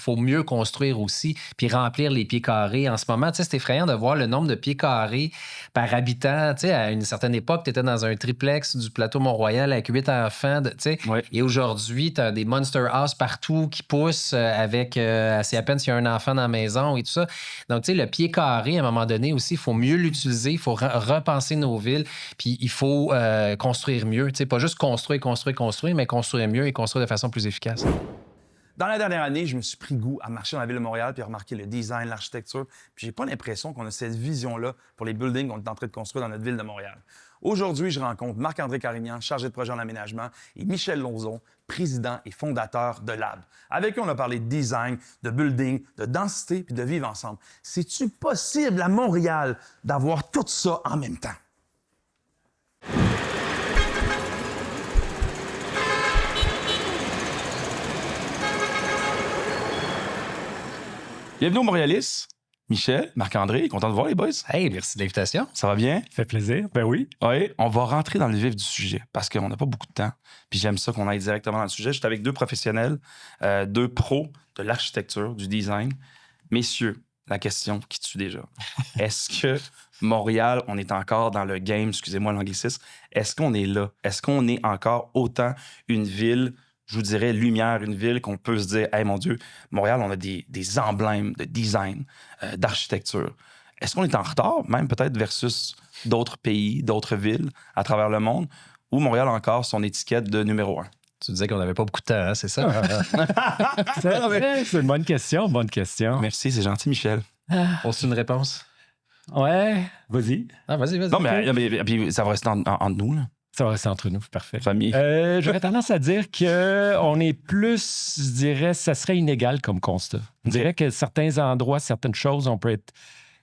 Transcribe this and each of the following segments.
faut mieux construire aussi, puis remplir les pieds carrés. En ce moment, tu sais, c'est effrayant de voir le nombre de pieds carrés par habitant. Tu sais, à une certaine époque, tu étais dans un triplex du plateau Mont-Royal avec 8 enfants, tu sais, Ouais. et aujourd'hui, tu as des monster house partout qui poussent avec assez à peine s'il y a un enfant dans la maison et tout ça. Donc, tu sais, le pied carré, à un moment donné aussi, il faut mieux l'utiliser, il faut repenser nos villes, puis il faut construire mieux. Tu sais, pas juste construire, mais construire mieux et construire de façon plus efficace. Dans la dernière année, je me suis pris goût à marcher dans la ville de Montréal puis à remarquer le design, l'architecture. Puis j'ai pas l'impression qu'on a cette vision-là pour les buildings qu'on est en train de construire dans notre ville de Montréal. Aujourd'hui, je rencontre Marc-André Carignan, chargé de projet en aménagement, et Michel Lauzon, président et fondateur de Lab. Avec qui on a parlé de design, de building, de densité puis de vivre ensemble. C'est-tu possible à Montréal d'avoir tout ça en même temps? Bienvenue au Montréalis. Michel, Marc-André, content de vous voir les boys. Hey, merci de l'invitation. Ça va bien? Ça fait plaisir. Ben oui. Oui, on va rentrer dans le vif du sujet parce qu'on n'a pas beaucoup de temps. Puis j'aime ça qu'on aille directement dans le sujet. Je suis avec deux professionnels, deux pros de l'architecture, du design. Messieurs, la question qui tue déjà. Est-ce que Montréal, on est encore dans le game, excusez-moi l'anglicisme, est-ce qu'on est là? Est-ce qu'on est encore autant une ville, je vous dirais, lumière, une ville qu'on peut se dire, hey mon Dieu, Montréal, on a des emblèmes de design, d'architecture. Est-ce qu'on est en retard, même peut-être versus d'autres pays, d'autres villes à travers le monde, ou Montréal a encore son étiquette de numéro 1? Tu disais qu'on n'avait pas beaucoup de temps, hein, c'est ça? C'est une bonne question, Merci, c'est gentil, Michel. Oses-tu une réponse? Ouais, vas-y. Ah, vas-y. Non, mais puis ça va rester entre nous, là. Ça va rester entre nous, parfait. Famille. J'aurais tendance à dire qu'on est plus, je dirais, ça serait inégal comme constat. Je dirais que certains endroits, certaines choses, on peut être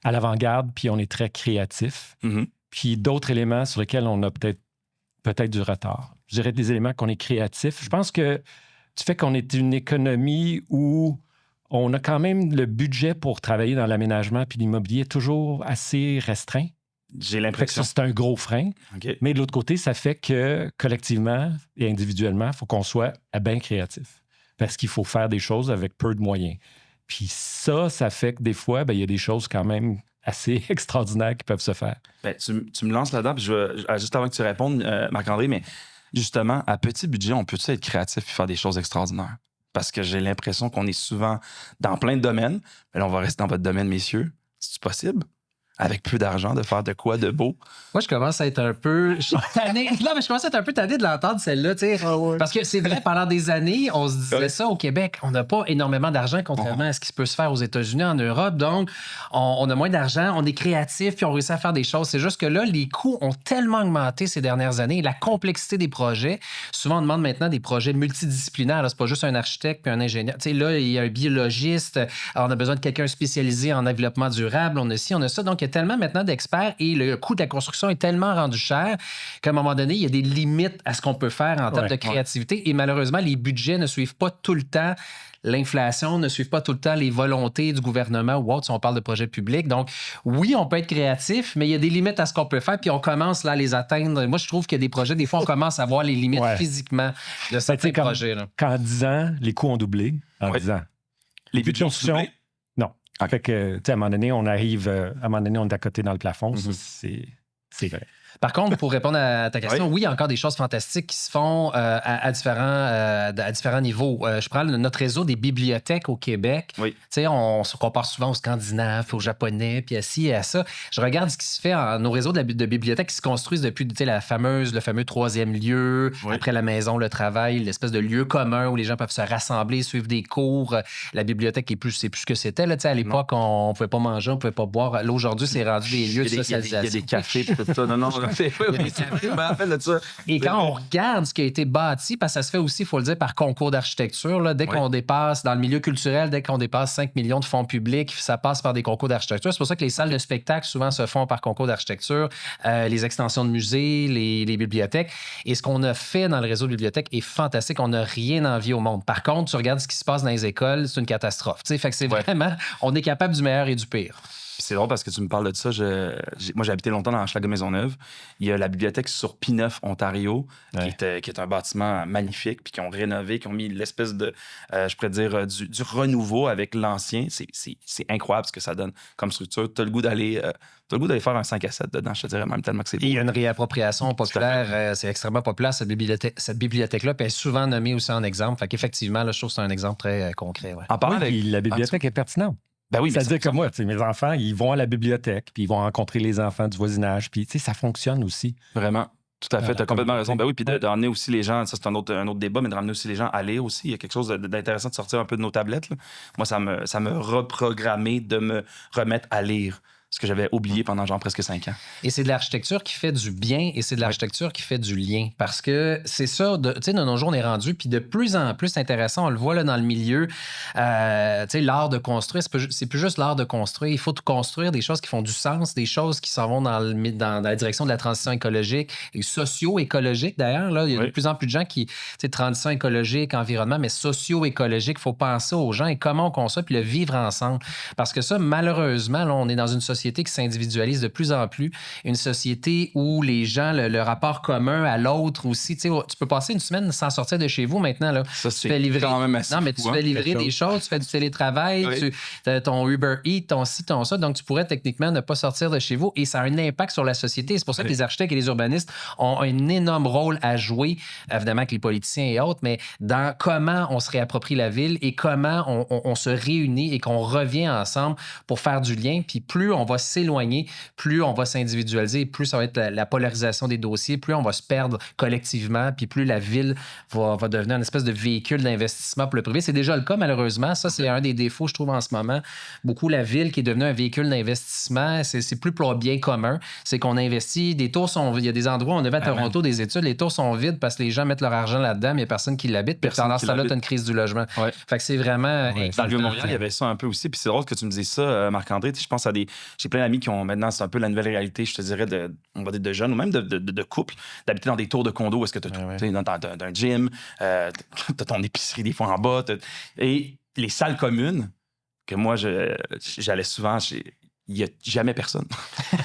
à l'avant-garde, puis on est très créatif. Mhm. Puis d'autres éléments sur lesquels on a peut-être du retard. Je dirais des éléments qu'on est créatif. Je pense que du fait qu'on est une économie où on a quand même le budget pour travailler dans l'aménagement puis l'immobilier toujours assez restreint. J'ai Fait que l'impression. ça, c'est un gros frein. OK. Mais de l'autre côté, ça fait que collectivement et individuellement, il faut qu'on soit bien créatif. Parce qu'il faut faire des choses avec peu de moyens. Puis ça fait que des fois, il y a des choses quand même assez extraordinaires qui peuvent se faire. Ben, tu me lances là-dedans, puis juste avant que tu répondes, Marc-André, mais justement, à petit budget, on peut-tu être créatif et faire des choses extraordinaires? Parce que j'ai l'impression qu'on est souvent dans plein de domaines. Mais là, on va rester dans votre domaine, messieurs. C'est-tu possible? Avec peu d'argent, de faire de quoi de beau? Moi, je commence à être un peu tanné. Non, mais je commence à être un peu tanné de l'entendre, celle-là, tu sais. Parce que c'est vrai, pendant des années, on se disait ça au Québec. On n'a pas énormément d'argent, contrairement à ce qui peut se faire aux États-Unis, en Europe. Donc, on a moins d'argent, on est créatif, puis on réussit à faire des choses. C'est juste que là, les coûts ont tellement augmenté ces dernières années. La complexité des projets. Souvent, on demande maintenant des projets multidisciplinaires. Là, c'est pas juste un architecte puis un ingénieur. Tu sais, là, il y a un biologiste. Alors, on a besoin de quelqu'un spécialisé en développement durable. On a ci, on a ça. Donc, il y a tellement maintenant d'experts et le coût de la construction est tellement rendu cher qu'à un moment donné, il y a des limites à ce qu'on peut faire en termes de créativité. Et malheureusement, les budgets ne suivent pas tout le temps l'inflation, ne suivent pas tout le temps les volontés du gouvernement ou autre si on parle de projets publics. Donc, oui, on peut être créatif, mais il y a des limites à ce qu'on peut faire, puis on commence là à les atteindre. Moi, je trouve qu'il y a des projets, des fois, on commence à voir les limites physiquement de certains projets. Qu'en 10 ans, les coûts ont doublé. En 10 ans. Les budgets ont doublé? Non. Okay. Fait que, tu sais, à un moment donné, on arrive, à un moment donné, on est à côté dans le plafond. C'est vrai. Par contre, pour répondre à ta question, oui, il y a encore des choses fantastiques qui se font à différents niveaux. Je prends notre réseau des bibliothèques au Québec. Oui. Tu sais, on se compare souvent aux Scandinaves, aux Japonais, puis à ci et à ça. Je regarde ce qui se fait nos réseaux de bibliothèques qui se construisent depuis le fameux troisième lieu, après la maison, le travail, l'espèce de lieu commun où les gens peuvent se rassembler, suivre des cours. La bibliothèque c'est plus ce que c'était. Là, à l'époque, on ne pouvait pas manger, on ne pouvait pas boire. Là, aujourd'hui, c'est rendu des lieux de socialisation. Il y a des cafés, tout ça. Non. Et quand on regarde ce qui a été bâti, parce que ça se fait aussi, il faut le dire, par concours d'architecture, là, dès qu'on dépasse, dans le milieu culturel, dès qu'on dépasse 5 millions de fonds publics, ça passe par des concours d'architecture. C'est pour ça que les salles de spectacle, souvent, se font par concours d'architecture, les extensions de musées, les bibliothèques. Et ce qu'on a fait dans le réseau de bibliothèques est fantastique. On n'a rien envié au monde. Par contre, tu regardes ce qui se passe dans les écoles, c'est une catastrophe. Fait que c'est vraiment, on est capable du meilleur et du pire. Puis c'est drôle parce que tu me parles de ça. Moi, j'ai habité longtemps dans Hochelaga Maisonneuve. Il y a la bibliothèque sur P9, Ontario, qui est un bâtiment magnifique, puis qui ont rénové, qui ont mis l'espèce de, je pourrais dire, du renouveau avec l'ancien. C'est incroyable ce que ça donne comme structure. Tu as le goût d'aller faire un 5 à 7 dedans, je te dirais, même tellement que c'est beau. Il y a une réappropriation populaire. C'est extrêmement populaire, cette bibliothèque-là. Puis elle est souvent nommée aussi en exemple. Fait qu'effectivement, là, je trouve que c'est un exemple très concret. Ouais. En parlant puis la bibliothèque est pertinente. Ben oui, C'est-à-dire que moi, mes enfants, ils vont à la bibliothèque, puis ils vont rencontrer les enfants du voisinage, puis ça fonctionne aussi. Vraiment. Tout à fait, tu as complètement raison. Ben oui, puis Ouais. de ramener aussi les gens, ça c'est un autre débat, mais de ramener aussi les gens à lire aussi. Il y a quelque chose d'intéressant de sortir un peu de nos tablettes. Là. Moi, ça me reprogrammé de me remettre à lire. Ce que j'avais oublié pendant genre presque 5 ans. Et c'est de l'architecture qui fait du bien et c'est de l'architecture qui fait du lien. Parce que c'est ça, tu sais, de nos jours, on est rendu, puis de plus en plus intéressant, on le voit là dans le milieu, tu sais, l'art de construire, c'est plus juste l'art de construire. Il faut construire des choses qui font du sens, des choses qui s'en vont dans la direction de la transition écologique et socio-écologique d'ailleurs. Là, il y a de plus en plus de gens qui, tu sais, transition écologique, environnement, mais socio-écologique, il faut penser aux gens et comment on construit, puis le vivre ensemble. Parce que ça, malheureusement, là, on est dans une société qui s'individualise de plus en plus, une société où les gens, le rapport commun à l'autre aussi, tu sais, tu peux passer une semaine sans sortir de chez vous maintenant. Là. Ça, c'est quand même assez non, mais tu fais livrer des choses, tu fais du télétravail, Oui. tu as ton Uber Eats, ton ci, ton ça, donc tu pourrais techniquement ne pas sortir de chez vous et ça a un impact sur la société. C'est pour ça que les architectes et les urbanistes ont un énorme rôle à jouer, évidemment avec les politiciens et autres, mais dans comment on se réapproprie la ville et comment on se réunit et qu'on revient ensemble pour faire du lien, puis plus on va s'éloigner, plus on va s'individualiser, plus ça va être la polarisation des dossiers, plus on va se perdre collectivement, puis plus la ville va devenir une espèce de véhicule d'investissement pour le privé. C'est déjà le cas, malheureusement. Ça, c'est un des défauts, je trouve, en ce moment. Beaucoup, la ville qui est devenue un véhicule d'investissement, c'est plus pour le bien commun. C'est qu'on investit, des tours sont vides. Il y a des endroits, on avait à Toronto des études, les tours sont vides parce que les gens mettent leur argent là-dedans, mais il n'y a personne qui l'habite. Puis pendant ce temps-là, tu as une crise du logement. Ouais. Fait que c'est vraiment... Dans le Vieux-Montréal, il y avait ça un peu aussi. Puis c'est drôle que tu me dises ça, Marc-André. Je pense à j'ai plein d'amis qui ont maintenant, c'est un peu la nouvelle réalité, je te dirais, on va dire de jeunes ou même de couples, d'habiter dans des tours de condos où est-ce que tu as un gym, tu as ton épicerie des fois en bas, et les salles communes, que moi, j'allais souvent, il n'y a jamais personne.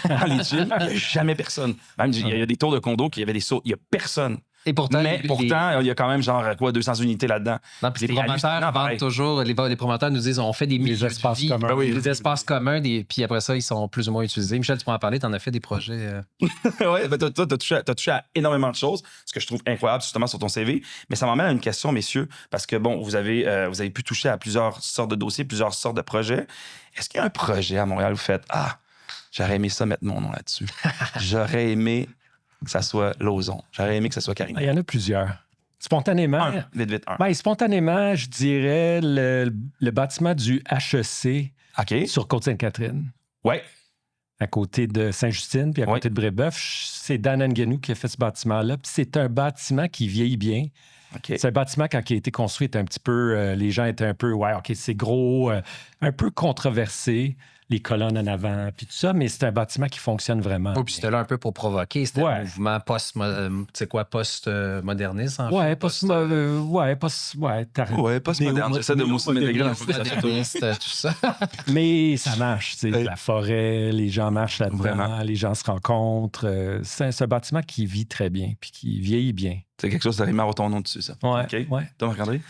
Dans les gyms, il n'y a jamais personne. Même, il y a des tours de condos qui avaient des sauts, il n'y a personne. Et pourtant, il y a quand même genre 200 unités là-dedans. Non, puis les promoteurs vendent toujours, les promoteurs nous disent on fait des espaces communs. Ben oui, des espaces communs, puis après ça, ils sont plus ou moins utilisés. Michel, tu peux en parler, tu en as fait des projets. Oui, ben toi, t'as touché à énormément de choses, ce que je trouve incroyable justement sur ton CV. Mais ça m'emmène à une question, messieurs, parce que bon, vous avez pu toucher à plusieurs sortes de dossiers, plusieurs sortes de projets. Est-ce qu'il y a un projet à Montréal où vous faites j'aurais aimé ça mettre mon nom là-dessus. J'aurais aimé que ça soit Lauson. J'aurais aimé que ça soit Karine. Il y en a plusieurs. Spontanément, Vite, un. Ben, spontanément, je dirais le bâtiment du HEC sur Côte-Sainte-Catherine. Oui. À côté de Sainte-Justine, puis à côté de Brébeuf. C'est Dan Nguyenou qui a fait ce bâtiment-là. Puis c'est un bâtiment qui vieillit bien. Okay. C'est un bâtiment, quand il a été construit, était un petit peu... les gens étaient un peu, c'est gros, un peu controversé, les colonnes en avant, puis tout ça, mais c'est un bâtiment qui fonctionne vraiment. Puis c'était là un peu pour provoquer. C'était un mouvement post-moderniste, en fait. Post-moderne. J'essaie de moderniste, tout ça. Mais ça marche, tu sais, la forêt, les gens marchent là-dedans, les gens se rencontrent. C'est un bâtiment qui vit très bien, puis qui vieillit bien. C'est quelque chose d'arriver à avoir ton nom dessus, ça. Ouais. OK. Toi, Marc-André?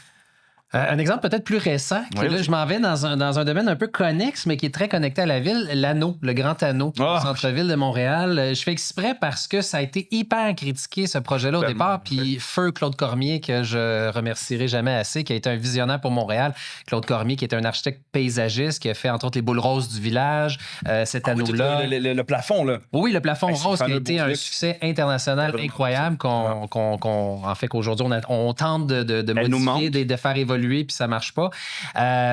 Un exemple peut-être plus récent, là, je m'en vais dans un domaine un peu connexe, mais qui est très connecté à la ville, l'anneau, le grand anneau, au centre-ville de Montréal. Je fais exprès parce que ça a été hyper critiqué, ce projet-là, au départ. Puis feu Claude Cormier, que je remercierai jamais assez, qui a été un visionnaire pour Montréal. Claude Cormier, qui est un architecte paysagiste, qui a fait, entre autres, les boules roses du village, cet anneau-là. Le plafond, là. Oui, le plafond rose, qui a été un succès international incroyable, qu'aujourd'hui, on tente de modifier, de faire évoluer, puis ça marche pas.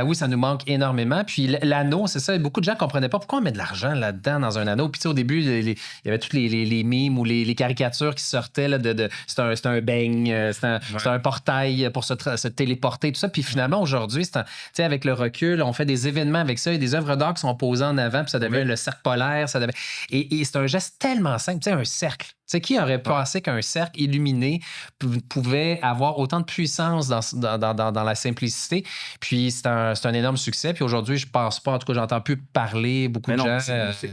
Oui, ça nous manque énormément. Puis l'anneau, c'est ça. Beaucoup de gens comprenaient pas pourquoi on met de l'argent là-dedans dans un anneau. Puis tu sais, au début, il y avait tous les mimes ou les caricatures qui sortaient là, c'est un beigne, c'est un portail pour se téléporter, tout ça. Puis finalement, aujourd'hui, tu sais, avec le recul, on fait des événements avec ça. Il y a des œuvres d'art qui sont posées en avant, puis ça devient le cercle polaire. Et c'est un geste tellement simple. Tu sais, un cercle. Tu sais, qui aurait pensé qu'un cercle illuminé pouvait avoir autant de puissance dans la simplicité. Puis c'est un énorme succès. Puis aujourd'hui, je pense pas, en tout cas, j'entends plus parler beaucoup de gens.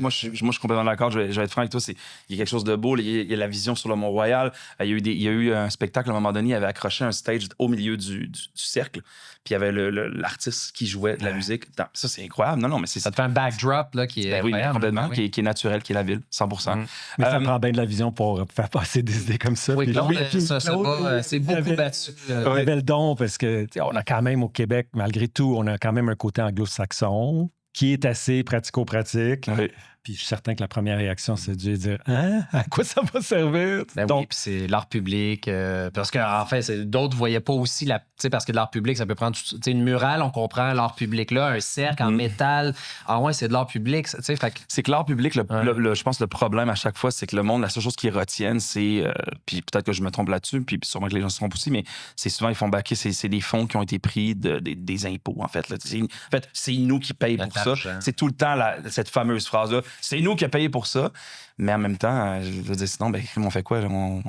Moi, je suis complètement d'accord. Je vais être franc avec toi. Il y a quelque chose de beau. Il y a la vision sur le Mont-Royal. Il y a eu un spectacle à un moment donné. Il avait accroché un stage au milieu du cercle. Puis il y avait l'artiste qui jouait de la musique. Ça, c'est incroyable. Non, mais ça te fait un backdrop là, qui est oui, complètement, oui. Qui est naturel, qui est la ville, 100%. Mais ça prend bien de la vision pour faire passer des idées comme ça. Oui, Claude, Claude, c'est beaucoup battu. On avait le don parce que on a quand même au Québec, malgré tout, on a quand même un côté anglo-saxon qui est assez pratico-pratique. Oui. Puis je suis certain que la première réaction, c'est de dire « Hein? À quoi ça va servir? » Donc, oui, puis c'est l'art public. Parce qu'en fait, d'autres ne voyaient pas aussi parce que l'art public, ça peut prendre une murale, on comprend l'art public là, un cercle en métal. Ah ouais, c'est de l'art public. C'est que l'art public, je pense que le problème à chaque fois, c'est que le monde, la seule chose qu'ils retiennent, c'est. Puis peut-être que je me trompe là-dessus, puis sûrement que les gens se trompent aussi, mais c'est souvent, ils font baquer, c'est des fonds qui ont été pris des impôts, en fait. Là. En fait, c'est nous qui payons pour ça. C'est tout le temps cette fameuse phrase-là. C'est nous qui avons payé pour ça. Mais en même temps, je veux dire, sinon, on fait quoi?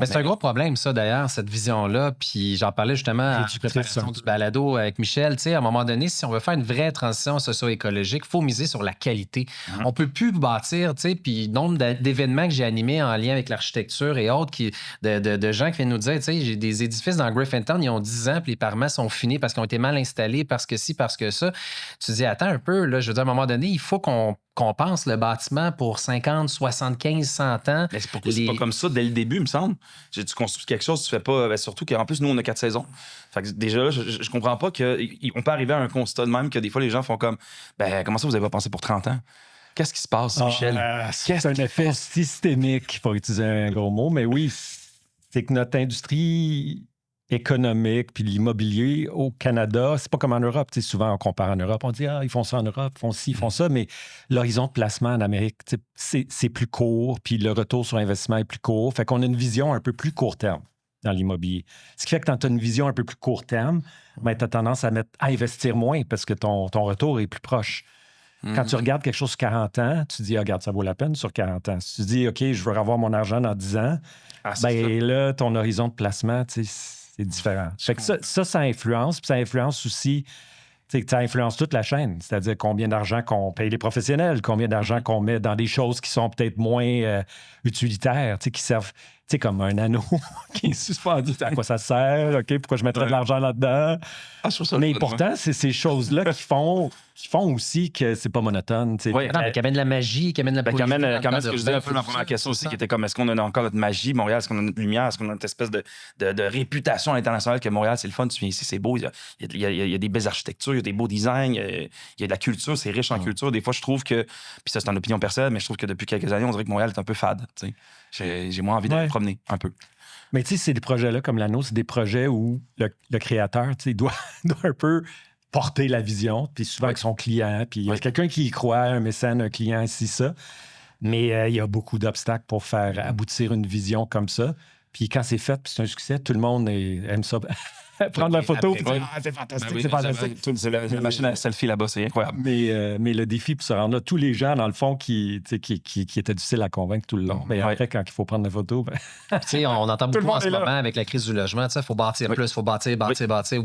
C'est un gros problème, ça, d'ailleurs, cette vision-là. Puis j'en parlais justement en préparation du balado avec Michel. Tu sais, à un moment donné, si on veut faire une vraie transition socio-écologique, il faut miser sur la qualité. On peut plus bâtir, tu sais, puis nombre d'événements que j'ai animés en lien avec l'architecture et autres, de gens qui viennent nous dire, tu sais, j'ai des édifices dans Griffintown, ils ont 10 ans, puis les parements sont finis parce qu'ils ont été mal installés, parce que ci, parce que ça. Tu te dis, attends un peu, là, je veux dire, à un moment donné, il faut qu'on pense le bâtiment pour 50, 75, 100 ans. Mais c'est pas comme ça dès le début, il me semble. Tu construis quelque chose, tu fais pas. Surtout qu'en plus, nous, on a 4 saisons. Fait que déjà là, je comprends pas qu'on peut arriver à un constat de même que des fois, les gens font comme comment ça, vous avez pas pensé pour 30 ans? Qu'est-ce qui se passe, Michel? C'est un effet systémique, pour utiliser un gros mot, mais oui, c'est que notre industrie économique puis l'immobilier au Canada, c'est pas comme en Europe. Tu sais, souvent, on compare en Europe, on dit ils font ça en Europe, ils font ci, ils font ça, mais l'horizon de placement en Amérique, c'est plus court, puis le retour sur investissement est plus court. Fait qu'on a une vision un peu plus court terme dans l'immobilier. Ce qui fait que quand tu as une vision un peu plus court terme, tu as tendance à investir moins parce que ton retour est plus proche. Quand tu regardes quelque chose sur 40 ans, tu dis, regarde, ça vaut la peine sur 40 ans. Si tu dis, OK, je veux avoir mon argent dans 10 ans, là, ton horizon de placement, c'est différent. Fait que ça influence. Puis ça influence aussi, ça influence toute la chaîne. C'est-à-dire combien d'argent qu'on paye les professionnels, combien d'argent qu'on met dans des choses qui sont peut-être moins utilitaires, qui servent, comme un anneau qui est suspendu. À quoi ça sert? OK, pourquoi je mettrais de l'argent là-dedans? Mais pourtant, c'est ces choses-là qui font aussi que c'est pas monotone. Oui, qui amènent la magie, qui amènent la poésie. Qui amène ce que je disais un peu dans la première question aussi, qui était comme, est-ce qu'on a encore notre magie, Montréal? Est-ce qu'on a notre lumière? Est-ce qu'on a notre espèce de réputation internationale que Montréal, c'est le fun, tu viens ici, c'est beau. Il y a des belles architectures, il y a des beaux designs, il y a de la culture, c'est riche en culture. Des fois, je trouve que, puis ça, c'est une opinion personnelle, mais je trouve que depuis quelques années, on dirait que Montréal est un peu fade. J'ai moins envie d'aller promener un peu. Mais tu sais, c'est des projets-là comme l'anneau, c'est des projets où le créateur, doit un peu porter la vision, puis souvent avec son client, puis il y a quelqu'un qui y croit, un mécène, un client, ici, ça. Mais il y a beaucoup d'obstacles pour faire aboutir une vision comme ça. Puis quand c'est fait, puis c'est un succès, tout le monde aime ça. Prendre la photo, puis dire, c'est fantastique, c'est fantastique. C'est la machine à selfie là-bas, c'est incroyable. Mais le défi pour se rendre là, tous les gens, dans le fond, qui étaient difficiles à convaincre tout le long. Mais après, quand il faut prendre la photo... on entend beaucoup en ce moment avec la crise du logement, il faut bâtir plus, il faut bâtir.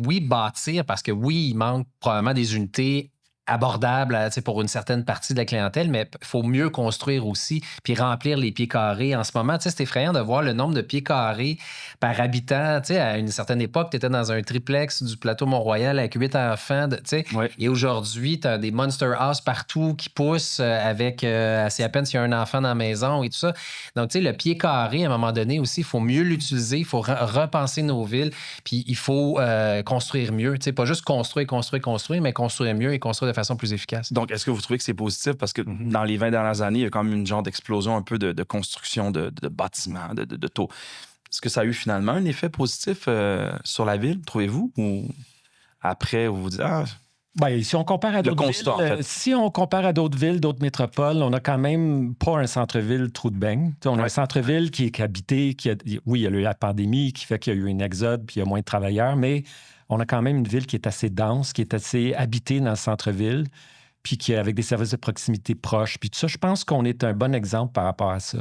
Oui, bâtir, parce que oui, il manque probablement des unités abordable pour une certaine partie de la clientèle, mais il faut mieux construire aussi, puis remplir les pieds carrés. En ce moment, c'est effrayant de voir le nombre de pieds carrés par habitant. À une certaine époque, tu étais dans un triplex du plateau Mont-Royal avec 8 enfants. Et aujourd'hui, tu as des monster house partout qui poussent avec assez à peine s'il y a un enfant dans la maison et tout ça. Donc, le pied carré, à un moment donné aussi, il faut mieux l'utiliser, il faut repenser nos villes, puis il faut construire mieux. Pas juste construire, mais construire mieux et construire de façon plus efficace. Donc, est-ce que vous trouvez que c'est positif? Parce que dans les 20 dernières années, il y a quand même une genre d'explosion un peu de construction de bâtiments, de taux. Est-ce que ça a eu finalement un effet positif sur la ville, trouvez-vous? Ou après, vous vous dites... si on compare à d'autres villes, si on compare à d'autres villes, d'autres métropoles, on n'a quand même pas un centre-ville trou de beigne. On a un centre-ville qui est habité, oui, il y a eu la pandémie qui fait qu'il y a eu un exode puis il y a moins de travailleurs, mais on a quand même une ville qui est assez dense, qui est assez habitée dans le centre-ville, puis qui avec des services de proximité proches. Puis tout ça, je pense qu'on est un bon exemple par rapport à ça.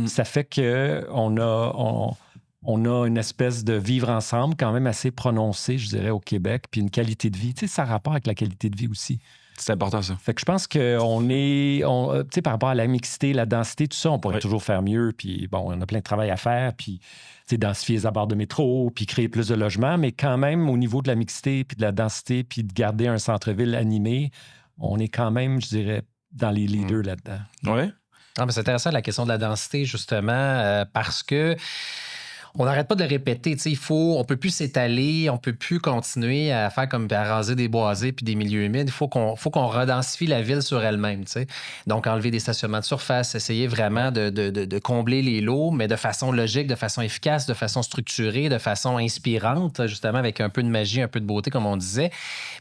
Ça fait qu'on on a une espèce de vivre ensemble quand même assez prononcé, je dirais, au Québec, puis une qualité de vie. Tu sais, ça a rapport avec la qualité de vie aussi. C'est important, ça. Fait que je pense qu'on est, tu sais, par rapport à la mixité, la densité, tout ça, on pourrait toujours faire mieux. Puis bon, on a plein de travail à faire. Puis, tu sais, densifier les abords de métro, puis créer plus de logements. Mais quand même, au niveau de la mixité, puis de la densité, puis de garder un centre-ville animé, on est quand même, je dirais, dans les leaders là-dedans. Oui. Ah, mais c'est intéressant la question de la densité, justement, parce que on n'arrête pas de le répéter. On ne peut plus s'étaler, on ne peut plus continuer à faire comme à raser des boisés puis des milieux humides. Il faut qu'on redensifie la ville sur elle-même. T'sais. Donc, enlever des stationnements de surface, essayer vraiment de combler les lots, mais de façon logique, de façon efficace, de façon structurée, de façon inspirante, justement, avec un peu de magie, un peu de beauté, comme on disait.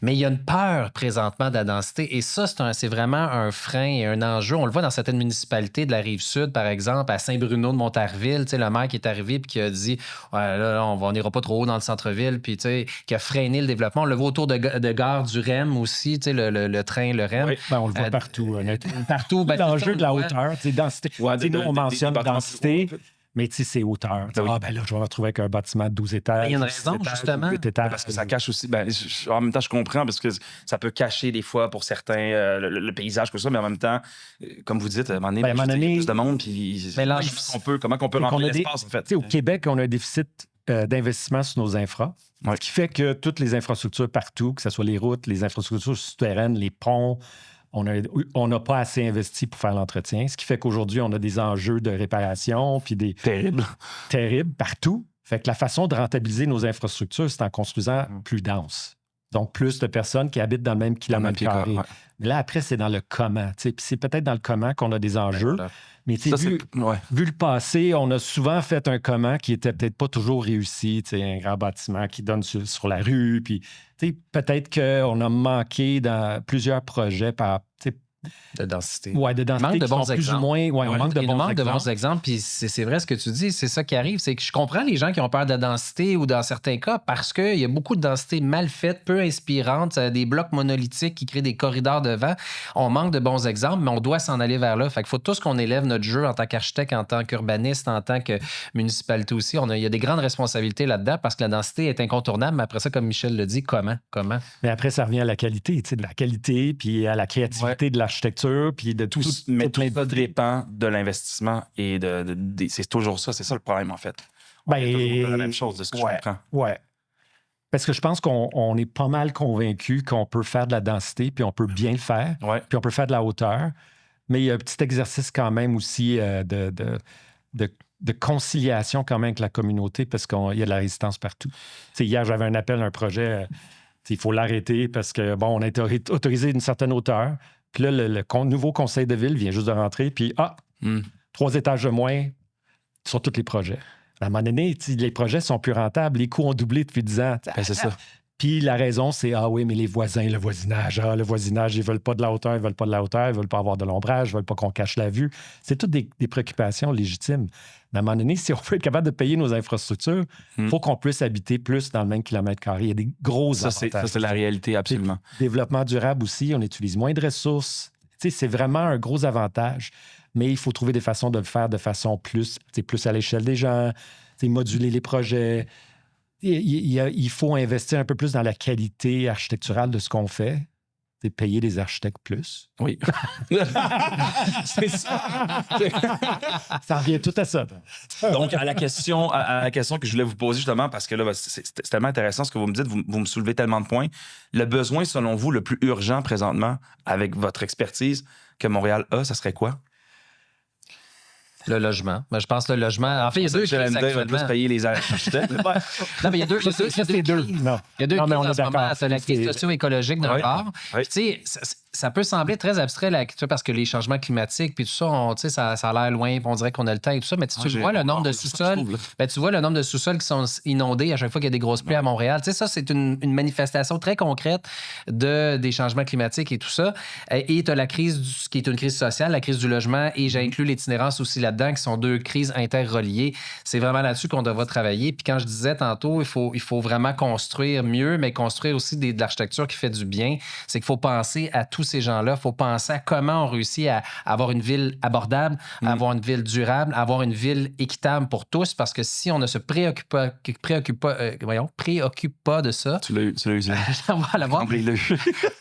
Mais il y a une peur présentement de la densité. Et ça, c'est vraiment un frein et un enjeu. On le voit dans certaines municipalités de la Rive-Sud, par exemple, à Saint-Bruno de Montarville, le maire qui est arrivé et qui a dit ouais, là, on n'ira pas trop haut dans le centre-ville, puis qui a freiné le développement. On le voit autour de gare du REM aussi, le train, le REM. Oui, on le voit partout, honnêtement. Partout. L'enjeu de la hauteur, densité. Nous, on mentionne densité. Mais tu sais, c'est hauteur. Ben oui. Là, je vais me retrouver avec un bâtiment de 12 étages. Il y a une raison, justement. 8 étages. Parce que ça cache aussi. En même temps, je comprends, parce que ça peut cacher des fois pour certains le paysage, tout ça, mais en même temps, comme vous dites, à un moment donné, il y a plus de monde. Puis comment on peut remplir l'espace, en fait? Au Québec, on a un déficit d'investissement sur nos infras. Ce qui fait que toutes les infrastructures partout, que ce soit les routes, les infrastructures souterraines, les ponts, on n'a pas assez investi pour faire l'entretien, ce qui fait qu'aujourd'hui, on a des enjeux de réparation, puis des... Terribles partout. Fait que la façon de rentabiliser nos infrastructures, c'est en construisant plus dense. Donc, plus de personnes qui habitent dans le même kilomètre carré. Ouais. Là, après, c'est dans le comment. Puis c'est peut-être dans le comment qu'on a des enjeux. Voilà. Mais vu le passé, on a souvent fait un comment qui était peut-être pas toujours réussi. Un grand bâtiment qui donne sur la rue. Puis peut-être qu'on a manqué dans plusieurs projets par... De densité. Oui, de densité. Manque de bons exemples. Plus ou moins, on manque de bons exemples. Puis c'est vrai ce que tu dis, c'est ça qui arrive. C'est que je comprends les gens qui ont peur de la densité ou dans certains cas parce qu'il y a beaucoup de densité mal faite, peu inspirante, des blocs monolithiques qui créent des corridors de vent. On manque de bons exemples, mais on doit s'en aller vers là. Fait qu'il faut tous qu'on élève notre jeu en tant qu'architecte, en tant qu'urbaniste, en tant que municipalité aussi. Il y a des grandes responsabilités là-dedans parce que la densité est incontournable. Mais après ça, comme Michel le dit, comment? Mais après, ça revient à la qualité, de la qualité, puis à la créativité de l'architecture, puis de tout ça dépend de l'investissement et c'est toujours ça. C'est ça le problème, en fait. C'est la même chose de ce que je comprends. Oui. Parce que je pense qu'on est pas mal convaincu qu'on peut faire de la densité, puis on peut bien le faire, puis on peut faire de la hauteur. Mais il y a un petit exercice quand même aussi de conciliation quand même avec la communauté parce qu'il y a de la résistance partout. Hier, j'avais un appel, un projet, il faut l'arrêter parce que, on a été autorisé d'une certaine hauteur. Puis là, le nouveau conseil de ville vient juste de rentrer, puis 3 étages de moins sur tous les projets. À un moment donné, les projets sont plus rentables, les coûts ont doublé depuis 10 ans. C'est ça. Puis la raison, c'est oui, mais les voisins, le voisinage, ils veulent pas de la hauteur, ils veulent pas avoir de l'ombrage, ils veulent pas qu'on cache la vue. C'est toutes des préoccupations légitimes. Mais à un moment donné, si on veut être capable de payer nos infrastructures, il faut qu'on puisse habiter plus dans le même kilomètre carré. Il y a des gros avantages. Ça, c'est la réalité, absolument. Développement durable aussi, on utilise moins de ressources. C'est vraiment un gros avantage. Mais il faut trouver des façons de le faire de façon plus à l'échelle des gens, moduler les projets. Il faut investir un peu plus dans la qualité architecturale de ce qu'on fait. C'est payer des architectes plus. Oui. C'est ça. Ça revient tout à ça. Donc, à la question que je voulais vous poser justement, parce que là, c'est tellement intéressant ce que vous me dites, vous me soulevez tellement de points. Le besoin, selon vous, le plus urgent présentement, avec votre expertise, que Montréal a, ça serait quoi? Le logement. Je pense le logement. En fait, il y a deux crises actuellement. Plus payer les architectes. Non, mais il y a deux. Il y a deux crises en ce moment. C'est la crise socio-écologique d'un part. Tu sais, ça peut sembler très abstrait parce que les changements climatiques puis tout ça, ça a l'air loin, puis on dirait qu'on a le temps et tout ça, mais tu vois le nombre de sous-sols, tu vois le nombre de sous-sols qui sont inondés à chaque fois qu'il y a des grosses pluies à Montréal. Tu sais, ça, c'est une manifestation très concrète des changements climatiques et tout ça. Et tu as la crise, qui est une crise sociale, la crise du logement, et j'inclus l'itinérance aussi là-dedans. là-dedans, qui sont deux crises interreliées. C'est vraiment là-dessus qu'on devra travailler. Puis quand je disais tantôt, il faut vraiment construire mieux, mais construire aussi de l'architecture qui fait du bien. C'est qu'il faut penser à tous ces gens-là. Il faut penser à comment on réussit à avoir une ville abordable, à avoir une ville durable, à avoir une ville équitable pour tous. Parce que si on ne se préoccupe pas de ça... Tu l'as eu. On va l'avoir. Il l'a eu.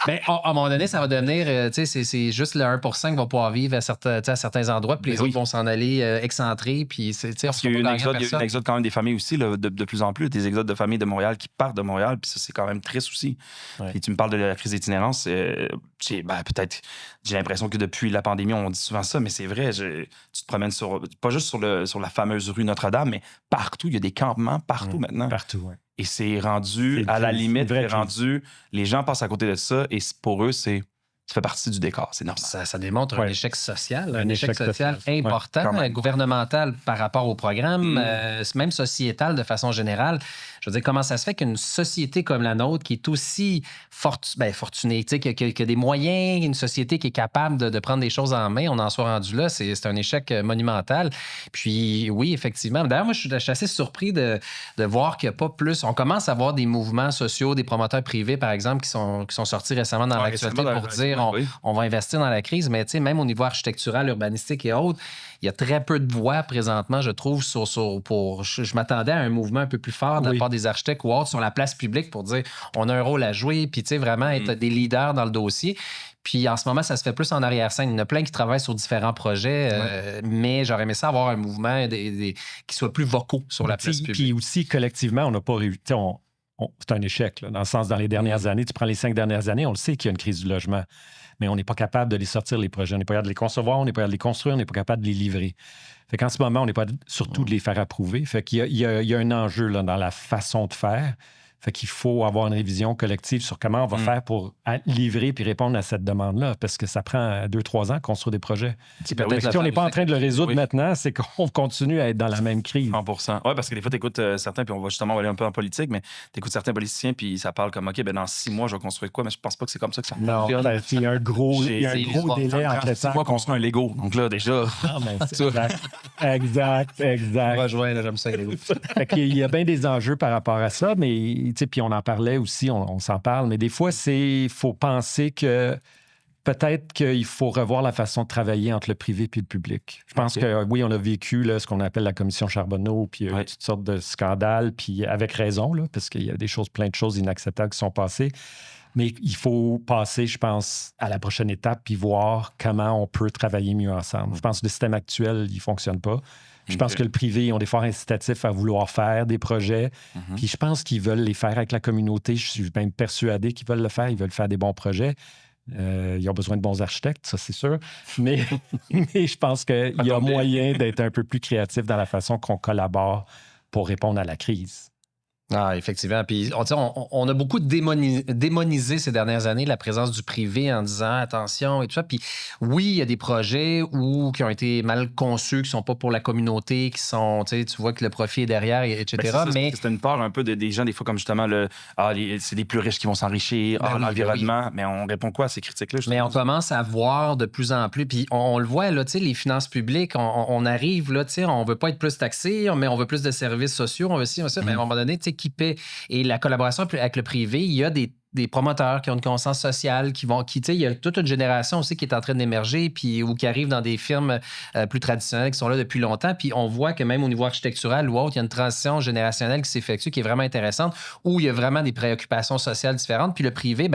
Ben, à un moment donné, ça va devenir, c'est juste le 1% qui va pouvoir vivre à certains endroits, puis les autres vont s'en aller excentrés, puis Parce qu'il y a eu un exode quand même des familles aussi, là, de plus en plus, des exodes de familles de Montréal qui partent de Montréal, puis ça, c'est quand même triste aussi. Ouais. Et tu me parles de la crise d'itinérance, peut-être, j'ai l'impression que depuis la pandémie, on dit souvent ça, mais c'est vrai, tu te promènes pas juste sur la fameuse rue Notre-Dame, mais partout, il y a des campements partout maintenant. Partout, oui. Et c'est rendu, à la limite, les gens passent à côté de ça, et pour eux, ça fait partie du décor, c'est normal. Ça démontre un échec social, un échec social social. important, gouvernemental par rapport au programme, même sociétal de façon générale. Je veux dire, comment ça se fait qu'une société comme la nôtre, qui est aussi fortunée, qui a des moyens, une société qui est capable de prendre des choses en main, on en soit rendu là, c'est un échec monumental. Puis oui, effectivement. D'ailleurs, moi, je suis assez surpris de voir qu'il n'y a pas plus... On commence à voir des mouvements sociaux, des promoteurs privés, par exemple, qui sont sortis récemment dans l'actualité pour dire on va investir dans la crise, mais même au niveau architectural, urbanistique et autres, il y a très peu de voix présentement, je trouve, je m'attendais à un mouvement un peu plus fort de la part des architectes ou autres sur la place publique pour dire on a un rôle à jouer, puis vraiment être des leaders dans le dossier. Puis en ce moment, ça se fait plus en arrière-scène. Il y en a plein qui travaillent sur différents projets, mais j'aurais aimé ça avoir un mouvement qui soit plus vocaux sur la place publique. Puis aussi, collectivement, on n'a pas réussi. C'est un échec, là, dans le sens, dans les dernières années, tu prends les 5 dernières années, on le sait qu'il y a une crise du logement, mais on n'est pas capable de les sortir, les projets. On n'est pas capable de les concevoir, on n'est pas capable de les construire, on n'est pas capable de les livrer. Fait qu'en ce moment, on n'est pas surtout de les faire approuver. Fait qu'il y a un enjeu là, dans la façon de faire. Fait qu'il faut avoir une révision collective sur comment on va faire pour livrer puis répondre à cette demande-là, parce que ça prend 2-3 ans à construire des projets. Si on n'est pas en train de le résoudre maintenant, c'est qu'on continue à être dans la même crise. 100%. Oui, parce que des fois, tu écoutes certains, puis on va justement aller un peu en politique, mais tu écoutes certains politiciens, puis ça parle comme, OK, dans 6 mois, je vais construire quoi? Mais je pense pas que c'est comme ça que ça fonctionne. Non, il y a un gros délai entre le 6 mois construire un Lego. Donc là, déjà... Exact. On va joindre, j'aime ça, Lego. Il y a bien des enjeux par rapport à ça, mais puis on en parlait aussi, on s'en parle, mais des fois, il faut penser que peut-être qu'il faut revoir la façon de travailler entre le privé et le public. Je pense que oui, on a vécu là, ce qu'on appelle la commission Charbonneau, puis toutes sortes de scandales, puis avec raison, là, parce qu'il y a plein de choses inacceptables qui sont passées. Mais il faut passer, je pense, à la prochaine étape puis voir comment on peut travailler mieux ensemble. Je pense que le système actuel, il ne fonctionne pas. Je pense que le privé, ils ont des forts incitatifs à vouloir faire des projets. Puis je pense qu'ils veulent les faire avec la communauté. Je suis même persuadé qu'ils veulent le faire. Ils veulent faire des bons projets. Ils ont besoin de bons architectes, ça, c'est sûr. Mais je pense qu'il y a moyen d'être un peu plus créatif dans la façon qu'on collabore pour répondre à la crise. Ah, effectivement. Puis, on a beaucoup démonisé ces dernières années la présence du privé en disant attention et tout ça. Puis, oui, il y a des projets qui ont été mal conçus, qui ne sont pas pour la communauté, qui sont, tu vois que le profit est derrière, etc. Mais c'est une part un peu des gens, des fois, comme justement, c'est les plus riches qui vont s'enrichir, l'environnement. Mais on répond quoi à ces critiques-là? Mais on commence à voir de plus en plus. Puis, on le voit, là, les finances publiques, on arrive, là, on ne veut pas être plus taxé, mais on veut plus de services sociaux, on veut ci, on veut ça. Mais à un moment donné, qui paie. Et la collaboration avec le privé, il y a des promoteurs qui ont une conscience sociale, il y a toute une génération aussi qui est en train d'émerger ou qui arrive dans des firmes plus traditionnelles qui sont là depuis longtemps. Puis on voit que même au niveau architectural ou autre, il y a une transition générationnelle qui s'effectue qui est vraiment intéressante, où il y a vraiment des préoccupations sociales différentes. Puis le privé,